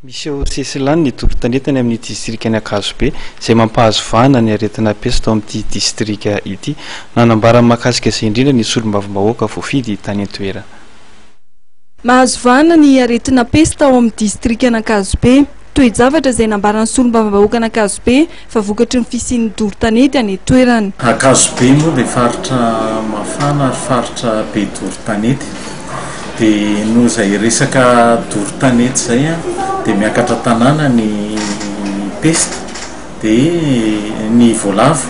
Miseo Sesilany ny torom-tanetany amin'ny distrika ny Akazobe izay mampahazo vahana ny aretina pesta tao amin'ity distrika ity. Nanambara mahakasika izay indrindra ny solombavam-bahoaka voafidy tany an-toerana. Mahazo vahana ny aretina pesta ao amin'ny distrika ny Akazobe. Toe-javatra izay nambaran'ny solombavam-bahoaka ny Akazobe fa vokatry ny fisian'ny doro-tanety any an-toerana. Akazobe moa dia faritra mafana ary faritra be doro-tanety. Dia noho izay resaka doro-tanety izay dia miakatra tanàna ny pesta dia ny voalavo.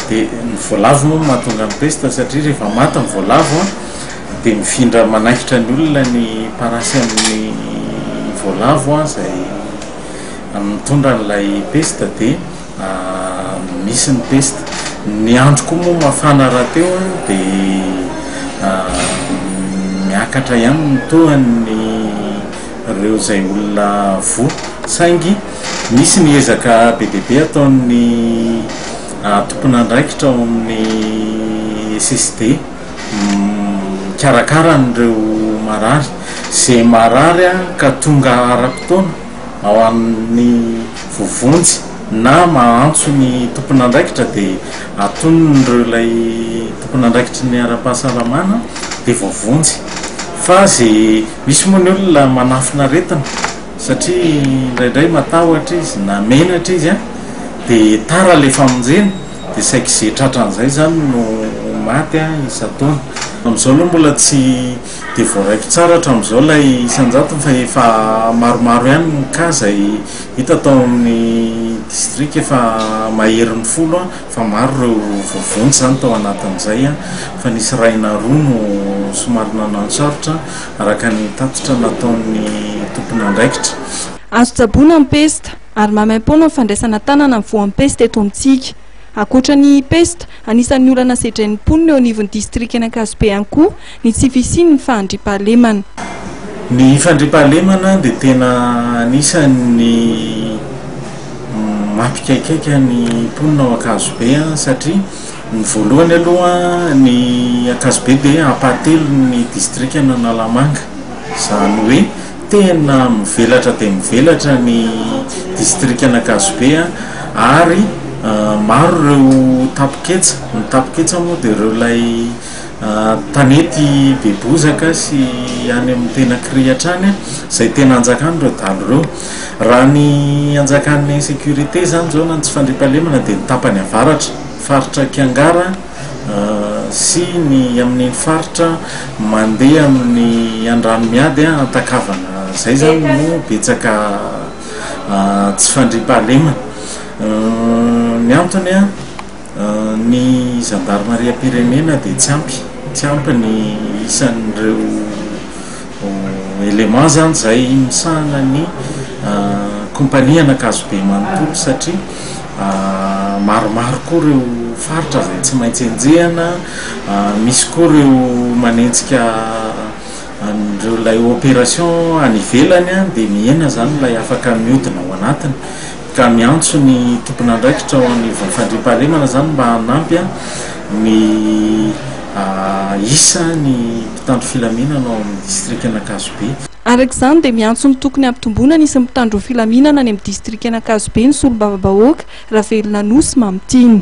Dia ny voalavo moa mahatonga ny pesta satria rehefa maty ny voalavo dia mifindra manahitra ny olona ny parasy amin'ny voalavo izay mitondra n'ilay pesta dia misy ny pesta. Ny andro koa moa mafana rahateo dia miakatra ihany mitohany ireo izay olona vo saingy misy ny ezaka be dia be ataon'ny tompon'andraikitra ao amin'ny SSD karakara n'ireo marary izay marary ka tonga ara-potoana ao amin'ny vovonjy na mahantso ny tompon'andraikitra dia atonon'ireo ilay tompon'andraikitra ny ara-pahasalamana dia vovonjy. Fa izay misy moa ny olona manafina aretina satria indraindray matahotra izy na menatra izy dia tara ilay famonjena dia saika izay tratran'izay zany no maty isa-taona. Amin'izao aloha mbola tsy dia voaraiko tsara hatramin'izao ilay isan-jato fa efa maromaro ihany ny cas izay hita tao amin'ny distrika efa maherin'ny folo fa maro ireo vovonjy zany tao anatin'izay fa nisy raina roa no somary nanansarotra araka ny tatitra nataon'ny tompon'andraikitra. Azo tsaboana ny pesta ary mamaim-poana ny fandraisana tanana ny voan'ny pesta eto amintsika. Akoatra ny pesta, anisan'ny olana sedrain'ny mponina eo anivon'ny distrika ny Akazobe ihany koa ny tsy fisian'ny fandriam-pahalemana. Ny fandriam-pahalemana dia tena anisan'ny mampikaikaika ny mponina ao Akazobe satria ny voalohany aloha ny Akazobe dia hampatelo ny distrika n'Analamanga. Izany hoe tena mivelatra dia mivelatra ny distrika ny Akazobe ary maro ireo tapoketsa. Ny tapoketsa moa dia ireo ilay tanety be bozaka sy any amin'ny tena kirihatra any izay tena anjakany ireo dalo ireo. Raha ny anjakan'ny sécurité zany zao na tsy fandriam-pahalemana dia ny tapany avaratra faritra Kiangara sy ny amin'ny faritra mandeha amin'ny Andranomiady Antakavana. Izay zany no betsaka tsy fandriam-pahalemana. Ny antony ny gendarmerie-pirenena dia tsy ampy ny isan'ireo élément zany izay misahana ny kompania n'Akazobe manontolo satria maromaro koa ireo faritra izay tsy maintsy enjehana. Misy koa ireo manenjika ireo ilay opération any ivelany dia mihena zany ilay afaka mihodina ao anatiny ka miantso ny tompon'andraikitra ao anivon'ny fandriam-pahalemana zany mba hanampy ny isa ny mpitandro filaminana ao amin'ny distrika ny Akazobe. Arak'izany dia miantso ny tokony hampitomboana ny mpitandro filaminana any amin'ny distrika ny Akazobe ny solombavam-bahoaka Ravelona Nosy Mamitiny.